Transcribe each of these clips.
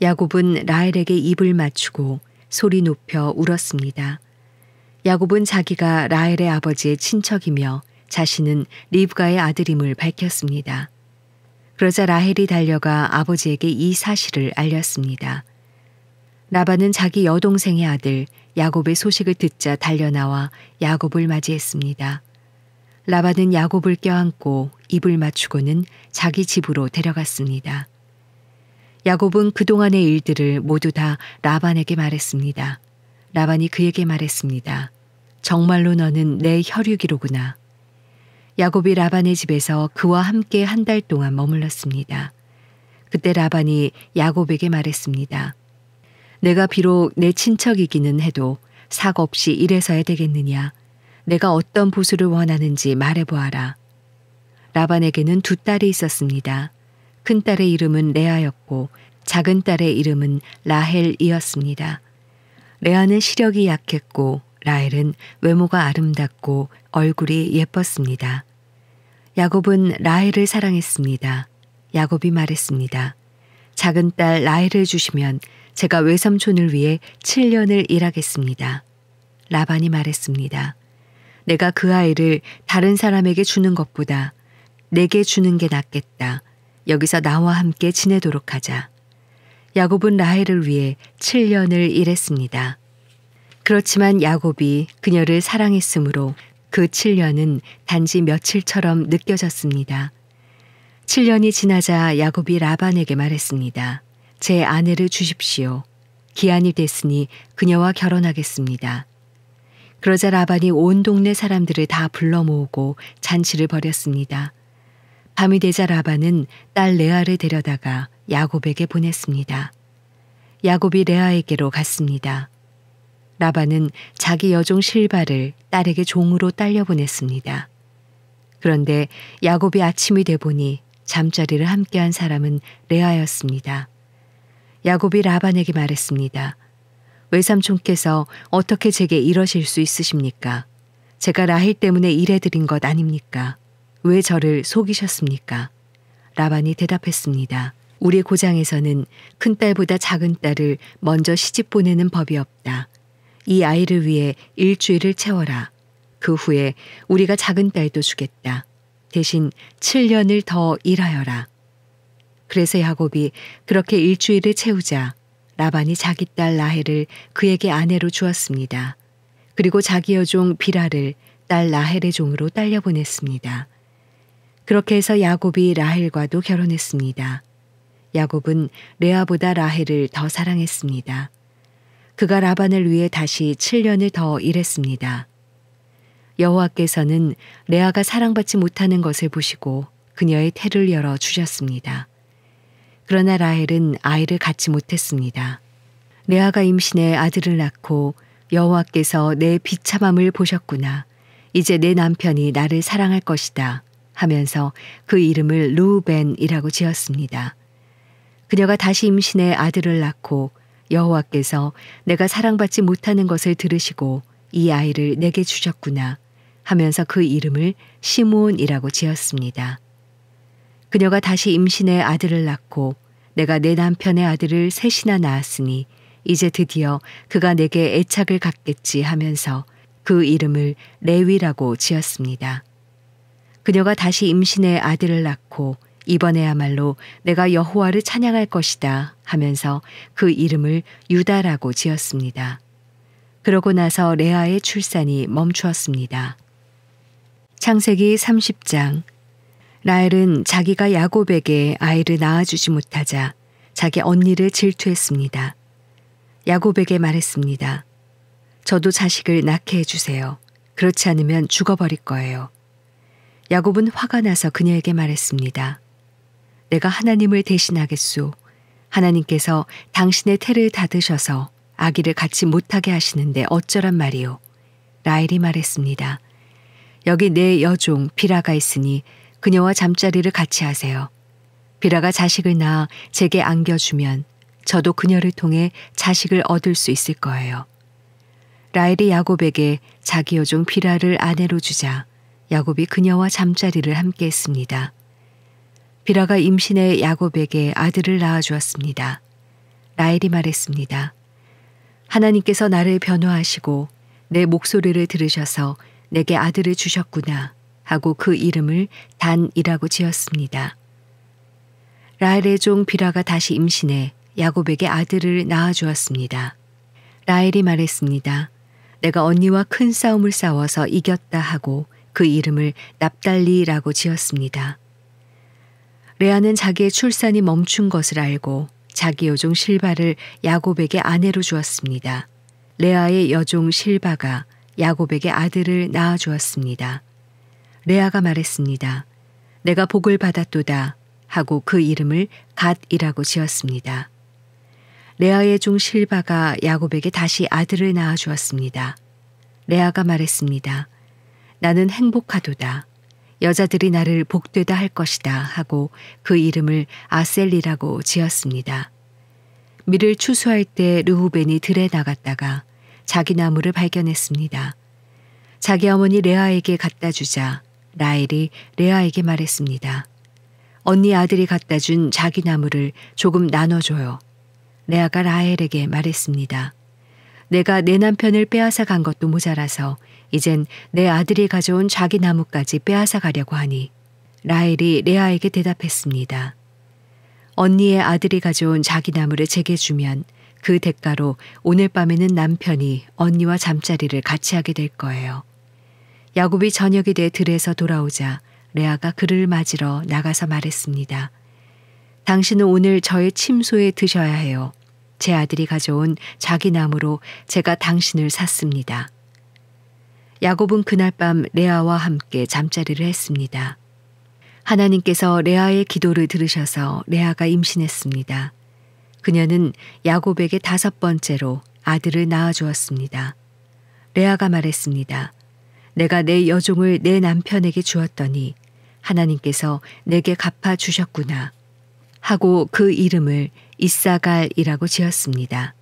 야곱은 라헬에게 입을 맞추고 소리 높여 울었습니다. 야곱은 자기가 라헬의 아버지의 친척이며 자신은 리브가의 아들임을 밝혔습니다. 그러자 라헬이 달려가 아버지에게 이 사실을 알렸습니다. 라반은 자기 여동생의 아들 야곱의 소식을 듣자 달려나와 야곱을 맞이했습니다. 라반은 야곱을 껴안고 입을 맞추고는 자기 집으로 데려갔습니다. 야곱은 그동안의 일들을 모두 다 라반에게 말했습니다. 라반이 그에게 말했습니다. 정말로 너는 내 혈육이로구나. 야곱이 라반의 집에서 그와 함께 한 달 동안 머물렀습니다. 그때 라반이 야곱에게 말했습니다. 내가 비록 내 친척이기는 해도 삭 없이 이래서야 되겠느냐. 내가 어떤 보수를 원하는지 말해보아라. 라반에게는 두 딸이 있었습니다. 큰 딸의 이름은 레아였고 작은 딸의 이름은 라헬이었습니다. 레아는 시력이 약했고 라헬은 외모가 아름답고 얼굴이 예뻤습니다. 야곱은 라헬을 사랑했습니다. 야곱이 말했습니다. 작은 딸 라헬을 주시면 제가 외삼촌을 위해 7년을 일하겠습니다. 라반이 말했습니다. 내가 그 아이를 다른 사람에게 주는 것보다 내게 주는 게 낫겠다. 여기서 나와 함께 지내도록 하자. 야곱은 라헬을 위해 7년을 일했습니다. 그렇지만 야곱이 그녀를 사랑했으므로 그 7년은 단지 며칠처럼 느껴졌습니다. 7년이 지나자 야곱이 라반에게 말했습니다. 제 아내를 주십시오. 기한이 됐으니 그녀와 결혼하겠습니다. 그러자 라반이 온 동네 사람들을 다 불러 모으고 잔치를 벌였습니다. 밤이 되자 라반은 딸 레아를 데려다가 야곱에게 보냈습니다. 야곱이 레아에게로 갔습니다. 라반은 자기 여종 실바를 딸에게 종으로 딸려 보냈습니다. 그런데 야곱이 아침이 돼 보니 잠자리를 함께한 사람은 레아였습니다. 야곱이 라반에게 말했습니다. 외삼촌께서 어떻게 제게 이러실 수 있으십니까? 제가 라헬 때문에 일해드린 것 아닙니까? 왜 저를 속이셨습니까? 라반이 대답했습니다. 우리 고장에서는 큰딸보다 작은 딸을 먼저 시집 보내는 법이 없다. 이 아이를 위해 일주일을 채워라. 그 후에 우리가 작은 딸도 주겠다. 대신 7년을 더 일하여라. 그래서 야곱이 그렇게 일주일을 채우자 라반이 자기 딸 라헬을 그에게 아내로 주었습니다. 그리고 자기 여종 비라를 딸 라헬의 종으로 딸려 보냈습니다. 그렇게 해서 야곱이 라헬과도 결혼했습니다. 야곱은 레아보다 라헬을 더 사랑했습니다. 그가 라반을 위해 다시 7년을 더 일했습니다. 여호와께서는 레아가 사랑받지 못하는 것을 보시고 그녀의 태를 열어 주셨습니다. 그러나 라헬은 아이를 갖지 못했습니다. 레아가 임신해 아들을 낳고 여호와께서 내 비참함을 보셨구나. 이제 내 남편이 나를 사랑할 것이다. 하면서 그 이름을 르우벤이라고 지었습니다. 그녀가 다시 임신해 아들을 낳고 여호와께서 내가 사랑받지 못하는 것을 들으시고 이 아이를 내게 주셨구나 하면서 그 이름을 시므온이라고 지었습니다. 그녀가 다시 임신해 아들을 낳고 내가 내 남편의 아들을 셋이나 낳았으니 이제 드디어 그가 내게 애착을 갖겠지 하면서 그 이름을 레위라고 지었습니다. 그녀가 다시 임신해 아들을 낳고 이번에야말로 내가 여호와를 찬양할 것이다 하면서 그 이름을 유다라고 지었습니다. 그러고 나서 레아의 출산이 멈추었습니다. 창세기 30장. 라헬은 자기가 야곱에게 아이를 낳아주지 못하자 자기 언니를 질투했습니다. 야곱에게 말했습니다. 저도 자식을 낳게 해주세요. 그렇지 않으면 죽어버릴 거예요. 야곱은 화가 나서 그녀에게 말했습니다. 내가 하나님을 대신하겠소. 하나님께서 당신의 태를 닫으셔서 아기를 갖지 못하게 하시는데 어쩌란 말이오. 라헬이 말했습니다. 여기 내 여종 비라가 있으니 그녀와 잠자리를 같이 하세요. 비라가 자식을 낳아 제게 안겨주면 저도 그녀를 통해 자식을 얻을 수 있을 거예요. 라헬이 야곱에게 자기 여종 비라를 아내로 주자 야곱이 그녀와 잠자리를 함께 했습니다. 비라가 임신해 야곱에게 아들을 낳아주었습니다. 라헬이 말했습니다. 하나님께서 나를 변호하시고 내 목소리를 들으셔서 내게 아들을 주셨구나 하고 그 이름을 단이라고 지었습니다. 라헬의 종 비라가 다시 임신해 야곱에게 아들을 낳아주었습니다. 라헬이 말했습니다. 내가 언니와 큰 싸움을 싸워서 이겼다 하고 그 이름을 납달리라고 지었습니다. 레아는 자기의 출산이 멈춘 것을 알고 자기 여종 실바를 야곱에게 아내로 주었습니다. 레아의 여종 실바가 야곱에게 아들을 낳아주었습니다. 레아가 말했습니다. 내가 복을 받았도다 하고 그 이름을 갓이라고 지었습니다. 레아의 종 실바가 야곱에게 다시 아들을 낳아주었습니다. 레아가 말했습니다. 나는 행복하도다. 여자들이 나를 복되다 할 것이다 하고 그 이름을 아셀리라고 지었습니다. 밀을 추수할 때 르후벤이 들에 나갔다가 자기 나무를 발견했습니다. 자기 어머니 레아에게 갖다 주자 라헬이 레아에게 말했습니다. 언니 아들이 갖다 준 자기 나무를 조금 나눠줘요. 레아가 라헬에게 말했습니다. 내가 내 남편을 빼앗아 간 것도 모자라서 이젠 내 아들이 가져온 자기 나무까지 빼앗아 가려고 하니 라헬이 레아에게 대답했습니다. 언니의 아들이 가져온 자기 나무를 제게 주면 그 대가로 오늘 밤에는 남편이 언니와 잠자리를 같이 하게 될 거예요. 야곱이 저녁이 돼 들에서 돌아오자 레아가 그를 맞으러 나가서 말했습니다. 당신은 오늘 저의 침소에 드셔야 해요. 제 아들이 가져온 자기 나무로 제가 당신을 샀습니다. 야곱은 그날 밤 레아와 함께 잠자리를 했습니다. 하나님께서 레아의 기도를 들으셔서 레아가 임신했습니다. 그녀는 야곱에게 5번째로 아들을 낳아주었습니다. 레아가 말했습니다. 내가 내 여종을 내 남편에게 주었더니 하나님께서 내게 갚아주셨구나 하고 그 이름을 이사갈이라고 지었습니다.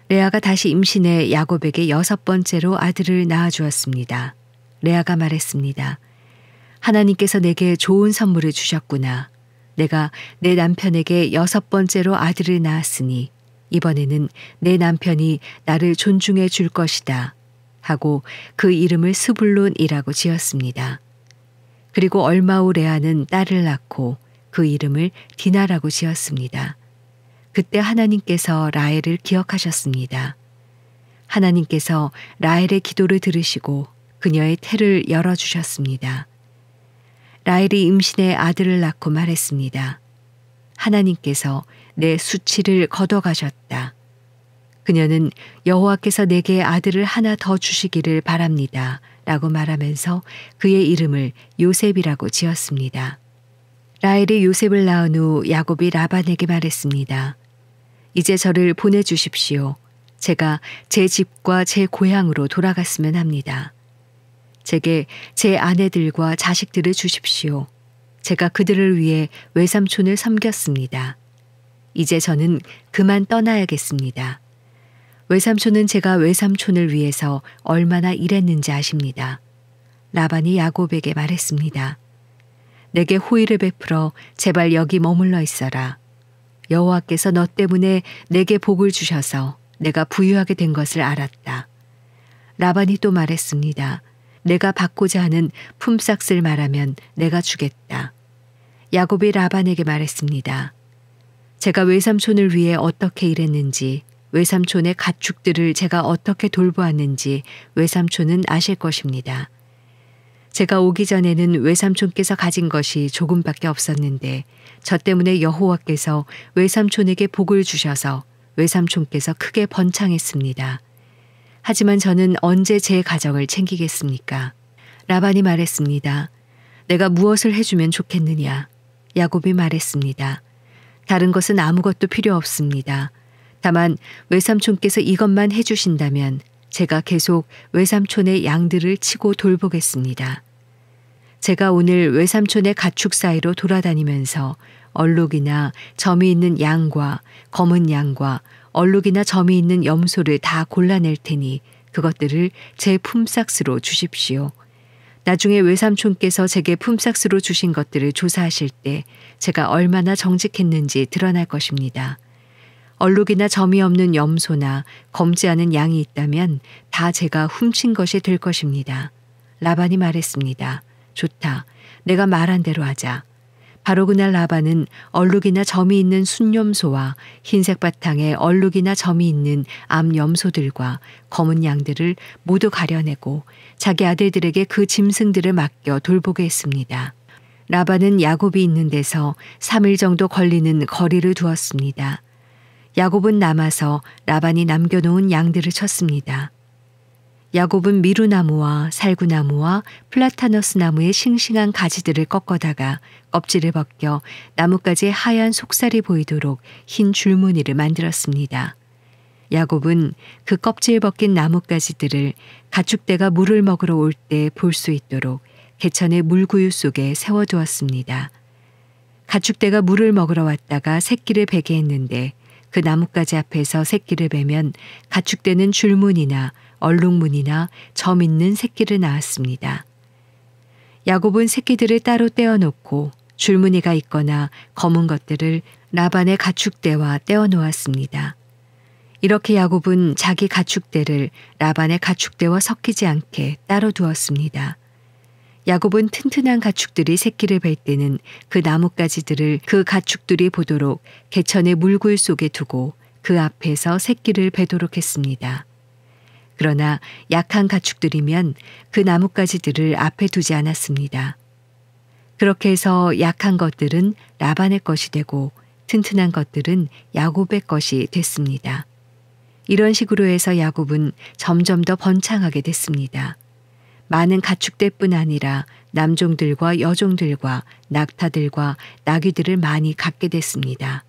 레아가 다시 임신해 야곱에게 6번째로 아들을 낳아주었습니다. 레아가 말했습니다. 하나님께서 내게 좋은 선물을 주셨구나. 내가 내 남편에게 6번째로 아들을 낳았으니 이번에는 내 남편이 나를 존중해 줄 것이다 하고 그 이름을 스불론이라고 지었습니다. 그리고 얼마 후 레아는 딸을 낳고 그 이름을 디나라고 지었습니다. 그때 하나님께서 라헬을 기억하셨습니다. 하나님께서 라헬의 기도를 들으시고 그녀의 태를 열어주셨습니다. 라헬이 임신해 아들을 낳고 말했습니다. 하나님께서 내 수치를 걷어가셨다. 그녀는 여호와께서 내게 아들을 하나 더 주시기를 바랍니다. 라고 말하면서 그의 이름을 요셉이라고 지었습니다. 라헬이 요셉을 낳은 후 야곱이 라반에게 말했습니다. 이제 저를 보내주십시오. 제가 제 집과 제 고향으로 돌아갔으면 합니다. 제게 제 아내들과 자식들을 주십시오. 제가 그들을 위해 외삼촌을 섬겼습니다. 이제 저는 그만 떠나야겠습니다. 외삼촌은 제가 외삼촌을 위해서 얼마나 일했는지 아십니다. 라반이 야곱에게 말했습니다. 내게 호의를 베풀어 제발 여기 머물러 있어라. 여호와께서 너 때문에 내게 복을 주셔서 내가 부유하게 된 것을 알았다. 라반이 또 말했습니다. 내가 받고자 하는 품삯을 말하면 내가 주겠다. 야곱이 라반에게 말했습니다. 제가 외삼촌을 위해 어떻게 일했는지, 외삼촌의 가축들을 제가 어떻게 돌보았는지 외삼촌은 아실 것입니다. 제가 오기 전에는 외삼촌께서 가진 것이 조금밖에 없었는데 저 때문에 여호와께서 외삼촌에게 복을 주셔서 외삼촌께서 크게 번창했습니다. 하지만 저는 언제 제 가정을 챙기겠습니까? 라반이 말했습니다. 내가 무엇을 해주면 좋겠느냐? 야곱이 말했습니다. 다른 것은 아무것도 필요 없습니다. 다만 외삼촌께서 이것만 해주신다면 제가 계속 외삼촌의 양들을 치고 돌보겠습니다. 제가 오늘 외삼촌의 가축 사이로 돌아다니면서 얼룩이나 점이 있는 양과 검은 양과 얼룩이나 점이 있는 염소를 다 골라낼 테니 그것들을 제 품삯으로 주십시오. 나중에 외삼촌께서 제게 품삯으로 주신 것들을 조사하실 때 제가 얼마나 정직했는지 드러날 것입니다. 얼룩이나 점이 없는 염소나 검지 않은 양이 있다면 다 제가 훔친 것이 될 것입니다. 라반이 말했습니다. 좋다. 내가 말한 대로 하자. 바로 그날 라반은 얼룩이나 점이 있는 순염소와 흰색 바탕에 얼룩이나 점이 있는 암염소들과 검은 양들을 모두 가려내고 자기 아들들에게 그 짐승들을 맡겨 돌보게 했습니다. 라반은 야곱이 있는 데서 3일 정도 걸리는 거리를 두었습니다. 야곱은 남아서 라반이 남겨놓은 양들을 쳤습니다. 야곱은 미루나무와 살구나무와 플라타너스 나무의 싱싱한 가지들을 꺾어다가 껍질을 벗겨 나뭇가지에 하얀 속살이 보이도록 흰 줄무늬를 만들었습니다. 야곱은 그 껍질 벗긴 나뭇가지들을 가축대가 물을 먹으러 올 때 볼 수 있도록 개천의 물구유 속에 세워두었습니다. 가축대가 물을 먹으러 왔다가 새끼를 베게 했는데 그 나뭇가지 앞에서 새끼를 베면 가축대는 줄무늬나 얼룩무늬나 점 있는 새끼를 낳았습니다. 야곱은 새끼들을 따로 떼어놓고 줄무늬가 있거나 검은 것들을 라반의 가축대와 떼어놓았습니다. 이렇게 야곱은 자기 가축대를 라반의 가축대와 섞이지 않게 따로 두었습니다. 야곱은 튼튼한 가축들이 새끼를 뵐 때는 그 나뭇가지들을 그 가축들이 보도록 개천의 물굴 속에 두고 그 앞에서 새끼를 베도록 했습니다. 그러나 약한 가축들이면 그 나뭇가지들을 앞에 두지 않았습니다. 그렇게 해서 약한 것들은 라반의 것이 되고 튼튼한 것들은 야곱의 것이 됐습니다. 이런 식으로 해서 야곱은 점점 더 번창하게 됐습니다. 많은 가축대뿐 아니라 남종들과 여종들과 낙타들과 나귀들을 많이 갖게 됐습니다.